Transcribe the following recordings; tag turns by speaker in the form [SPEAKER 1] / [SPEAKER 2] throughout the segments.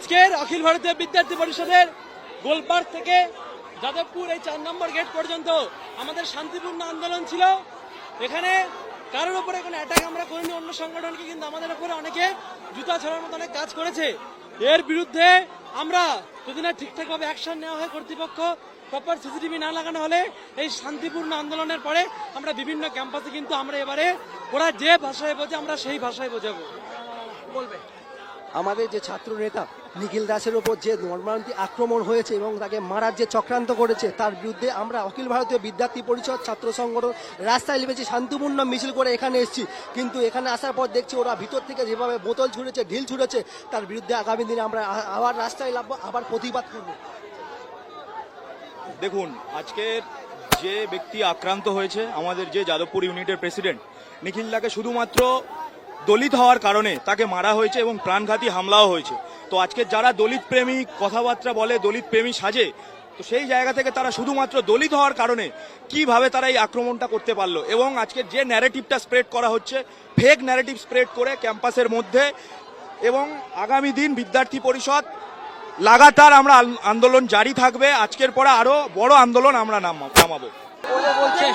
[SPEAKER 1] আজকের অখিল ভারতীয় বিদ্যার্থী পরিষদের গোলপার্ক থেকে যাদবপুর এই 4 নম্বর গেট পর্যন্ত আমাদের শান্তিপূর্ণ আন্দোলন ছিল। এখানে কারোর উপরে কোনো অ্যাটাক আমরা করিনি, অন্য সংগঠনকে কিন্তু আমাদের উপরে অনেকে জুতা ছড়ার মতো অনেক কাজ করেছে। এর বিরুদ্ধে আমরা যদি না ঠিকঠাকভাবে অ্যাকশন নেওয়া হয়, কর্তৃপক্ষ প্রপার সিসিটিভি না লাগানো হলে এই শান্তিপূর্ণ আন্দোলনের পরে আমরা বিভিন্ন ক্যাম্পাসে কিন্তু আমরা এবারে ওরা যে ভাষায় বোঝে আমরা সেই ভাষায় বোঝাবো।
[SPEAKER 2] বলবে
[SPEAKER 3] আমাদের যে ছাত্র নেতা নিখিল দাসের ওপর যে মর্মান্তিক আক্রমণ হয়েছে এবং তাকে মারার যে চক্রান্ত করেছে তার বিরুদ্ধে আমরা অখিল ভারতীয় বিদ্যার্থী পরিষদ ছাত্র সংগঠন রাস্তায় নেমেছি, শান্তিপূর্ণ মিছিল করে এখানে এসেছি। কিন্তু এখানে আসার পর দেখছি ওরা ভিতর থেকে যেভাবে বোতল ছুঁড়েছে, ঢিল ছুঁড়েছে, তার বিরুদ্ধে আগামী দিনে আমরা আবার রাস্তায় নামবো, আবার প্রতিবাদ করব।
[SPEAKER 4] দেখুন, আজকের যে ব্যক্তি আক্রান্ত হয়েছে, আমাদের যে যাদবপুর ইউনিটের প্রেসিডেন্ট নিখিল দাকে শুধুমাত্র দলিত হওয়ার কারণে তাকে মারা হয়েছে এবং প্রাণঘাতী হামলাও হয়েছে। তো আজকে যারা দলিত প্রেমী কথাবার্তা বলে, দলিত প্রেমী সাজে, তো সেই জায়গা থেকে তারা শুধুমাত্র দলিত হওয়ার কারণে কিভাবে তারা এই আক্রমণটা করতে পারলো। এবং আজকে যে ন্যারেটিভটা স্প্রেড করা হচ্ছে, ফেক ন্যারেটিভ স্প্রেড করে ক্যাম্পাসের মধ্যে, এবং আগামী দিন বিদ্যার্থী পরিষদ লাগাতার আমরা আন্দোলন জারি থাকবে। আজকের পরে আরো বড় আন্দোলন আমরা নামাবো
[SPEAKER 2] বলছে।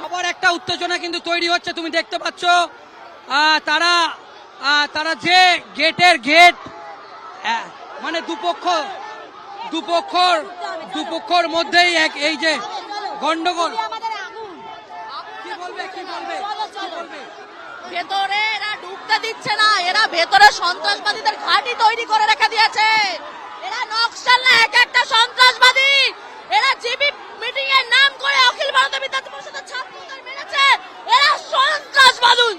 [SPEAKER 2] আবার একটা উত্তেজনা কিন্তু তৈরি হচ্ছে, তুমি দেখতে পাচ্ছ। তারা যে গেট মানে দুপক্ষর মধ্যেই এই যে গন্ডগোল। কি বলবে
[SPEAKER 5] ভেতরে এরা ঢুকতে দিচ্ছে না, এরা ভেতরে সন্ত্রাসবাদীদের ঘাঁটি তৈরি করে রেখে দিয়েছে। এরা নকশাল্লা এক একটা সন্ত্রাসবাদী। এরা জিবি মিটিং এর নাম করে অখিল ভারতীয় বিদ্যার্থী পরিষদের ছাত্রদের মেরেছে। এরা সন্ত্রাসবাদী।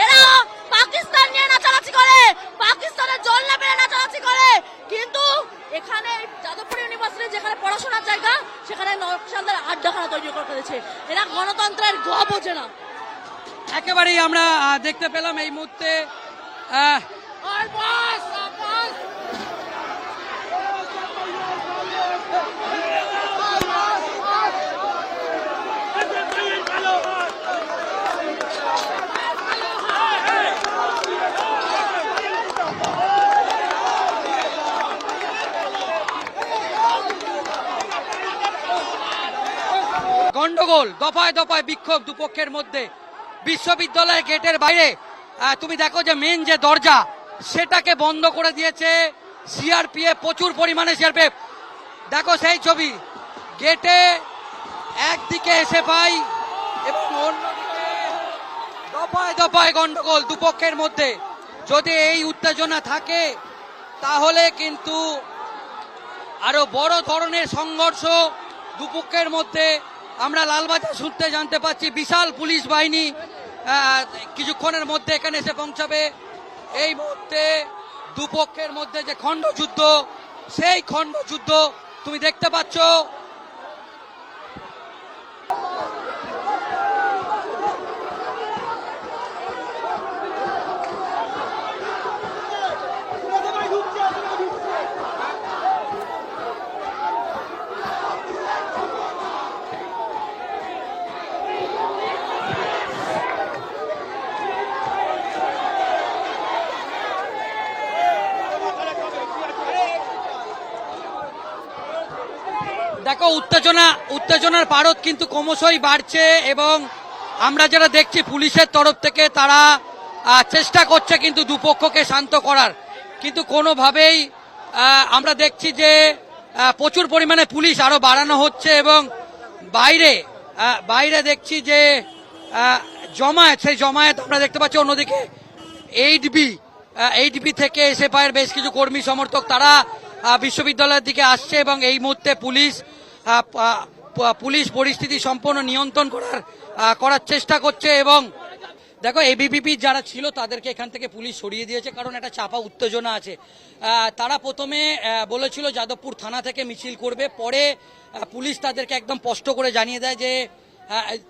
[SPEAKER 5] এরা পাকিস্তান নিয়ে নাচানাচি করে, পাকিস্তানের জল্লা মেরে নাচানাচি করে। কিন্তু এখানে যাদবপুর ইউনিভার্সিটি যেখানে পড়াশোনার জায়গা, সেখানে নকশালদের আড্ডাখানা তৈরি করে ফেলেছে। এরা গণতন্ত্রের গ বোঝে না।
[SPEAKER 2] একেবারেই আমরা দেখতে পেলাম এই মুহূর্তে গন্ডগোল, দফায় দফায় বিক্ষোভ দুপক্ষের মধ্যে। বিশ্ববিদ্যালয়ের গেটের বাইরে তুমি দেখো যে মেন যে দরজা, সেটাকে বন্ধ করে দিয়েছে সিআরপিএফ, প্রচুর পরিমাণে সিআরপিএফ। দেখো সেই ছবি, গেটে একদিকে এসএফআই এবং অন্যদিকে দফায় দফায় গন্ডগোল দুপক্ষের মধ্যে। যদি এই উত্তেজনা থাকে তাহলে কিন্তু আরো বড় ধরনের সংঘর্ষ দুপক্ষের মধ্যে। আমরা লালবাজার সূত্রে জানতে পাচ্ছি বিশাল পুলিশ বাহিনী কিছুক্ষণের মধ্যে এখানে এসে পৌঁছাবে। এই মুহূর্তে দুপক্ষের মধ্যে যে খণ্ডযুদ্ধ, সেই খণ্ডযুদ্ধ তুমি দেখতে পাচ্ছ। দেখো উত্তেজনার পারদ কিন্তু ক্রমশই বাড়ছে, এবং আমরা যারা দেখছি পুলিশের তরফ থেকে তারা চেষ্টা করছে কিন্তু দুপক্ষকে শান্ত করার, কিন্তু কোনোভাবেই আমরা দেখছি যে প্রচুর পরিমাণে পুলিশ আরো বাড়ানো হচ্ছে। এবং বাইরে দেখছি যে সেই জমায়েত আমরা দেখতে পাচ্ছি। অন্যদিকে এইচবি থেকে এসএফআই এর বেশ কিছু কর্মী সমর্থক তারা বিশ্ববিদ্যালয়ের দিকে আসছে, এবং এই মুহূর্তে পুলিশ পরিস্থিতি সম্পূর্ণ নিয়ন্ত্রণ করার চেষ্টা করছে। এবং দেখো এবিভিপি যারা ছিল তাদেরকে এখান থেকে পুলিশ সরিয়ে দিয়েছে, কারণ একটা চাপা উত্তেজনা আছে। তারা প্রথমে বলেছিল যাদবপুর থানা থেকে মিছিল করবে, পরে পুলিশ তাদেরকে একদম স্পষ্ট করে জানিয়ে দেয় যে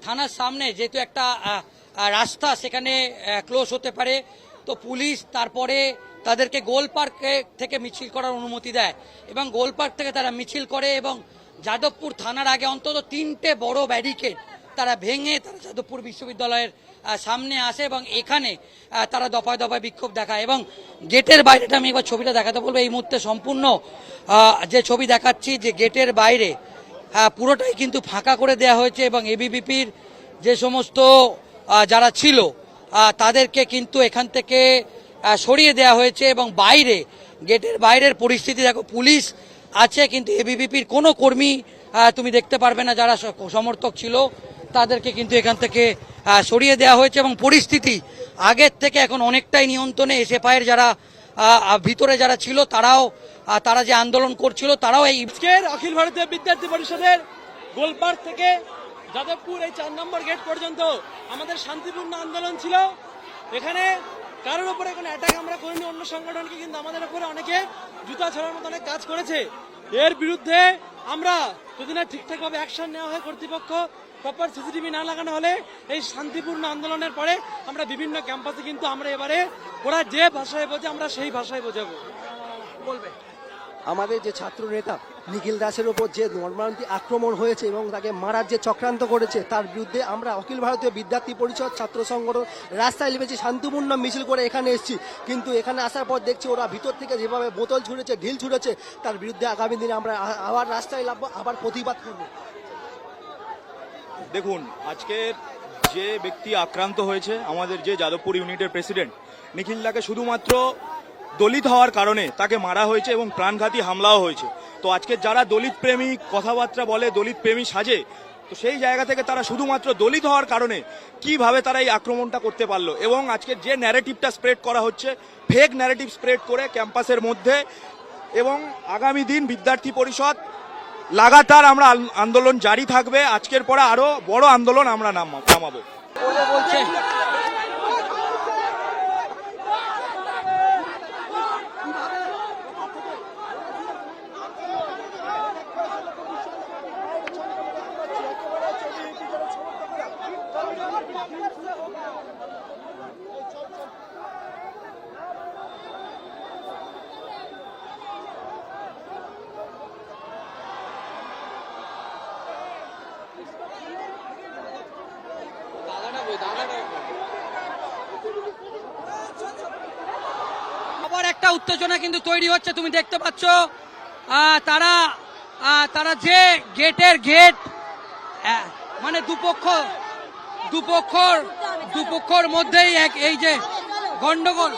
[SPEAKER 2] থানার সামনে যেহেতু একটা রাস্তা সেখানে ক্লোজ হতে পারে, তো পুলিশ তারপরে তাদেরকে গোল পার্ক থেকে মিছিল করার অনুমতি দেয় এবং গোল পার্ক থেকে তারা মিছিল করে এবং যাদবপুর থানার আগে অন্তত 3টে বড় ব্যারিকেড তারা ভেঙে তারা যাদবপুর বিশ্ববিদ্যালয়ের সামনে আসে এবং এখানে তারা দফায় দফায় বিক্ষোভ দেখায় এবং গেটের বাইরেটা আমি এবার ছবিটা দেখাতে বলবো। এই মুহূর্তে সম্পূর্ণ যে ছবি দেখাচ্ছি যে গেটের বাইরে পুরোটাই কিন্তু ফাঁকা করে দেওয়া হয়েছে এবং এবিভিপির যে সমস্ত যারা ছিল তাদেরকে কিন্তু এখান থেকে সরিয়ে দেওয়া হয়েছে এবং বাইরে গেটের বাইরের পরিস্থিতি দেখো, পুলিশ আছে কিন্তু এবিভিপির কোনো কর্মী তুমি দেখতে পারবে না, যারা সমর্থক ছিল তাদেরকে কিন্তু এখান থেকে সরিয়ে দেওয়া হয়েছে এবং পরিস্থিতি আগের থেকে এখন অনেকটাই নিয়ন্ত্রণে। এসএফআইয়ের যারা ভিতরে যারা ছিল তারা যে আন্দোলন করছিল তারাও এই
[SPEAKER 1] আজকের অখিল ভারতীয় বিদ্যার্থী পরিষদের গোলপার্ক থেকে যাদবপুর এই 4 নম্বর গেট পর্যন্ত আমাদের শান্তিপূর্ণ আন্দোলন ছিল। এখানে কারোর উপরে কোনো অ্যাটাক আমরা করিনি, অন্য সংগঠনকে কিন্তু আমাদের উপরে অনেকে জুতা ছড়ার মতো অনেক কাজ করেছে। এর বিরুদ্ধে আমরা যদি না ঠিকঠাকভাবে অ্যাকশন নেওয়া হয়, কর্তৃপক্ষ প্রপার সিসিটিভি না লাগানো হলে এই শান্তিপূর্ণ আন্দোলনের পরে আমরা বিভিন্ন ক্যাম্পাসে কিন্তু আমরা এবারে ওরা যে ভাষায় বোঝে আমরা সেই ভাষায় বোঝাবো।
[SPEAKER 2] বলবে
[SPEAKER 3] আমাদের যে ছাত্র নেতা নিখিল দাসের ওপর যে মর্মান্তিক আক্রমণ হয়েছে এবং তাকে মারার যে চক্রান্ত করেছে তার বিরুদ্ধে আমরা অখিল ভারতীয় বিদ্যার্থী পরিষদ ছাত্র সংগঠন রাস্তায় নেমেছি, শান্তিপূর্ণ মিছিল করে এখানে এসেছি। কিন্তু এখানে আসার পর দেখছি ওরা ভিতর থেকে যেভাবে বোতল ছুঁড়েছে, ঢিল ছুঁড়েছে, তার বিরুদ্ধে আগামী দিনে আমরা আবার রাস্তায় নামবো, আবার প্রতিবাদ করবো।
[SPEAKER 4] দেখুন, আজকের যে ব্যক্তি আক্রান্ত হয়েছে, আমাদের যে যাদবপুর ইউনিটের প্রেসিডেন্ট নিখিল দাকে শুধুমাত্র দলিত হওয়ার কারণে তাকে মারা হয়েছে এবং প্রাণঘাতী হামলাও হয়েছে। তো আজকে যারা দলিত প্রেমী কথাবার্তা বলে, দলিত প্রেমী সাজে, তো সেই জায়গা থেকে তারা শুধুমাত্র দলিত হওয়ার কারণে কিভাবে তারা এই আক্রমণটা করতে পারলো এবং আজকে যে ন্যারেটিভটা স্প্রেড করা হচ্ছে, ফেক ন্যারেটিভ স্প্রেড করে ক্যাম্পাসের মধ্যে, এবং আগামী দিন বিদ্যার্থী পরিষদ লাগাতার আমরা আন্দোলন জারি থাকবে। আজকের পরে আরো বড় আন্দোলন আমরা নামাবো
[SPEAKER 2] বলছে। আবার একটা উত্তেজনা কিন্তু তৈরি হচ্ছে, তুমি দেখতে পাচ্ছ তারা যে গেট মানে দুপক্ষর মধ্যেই এই যে গন্ডগোল।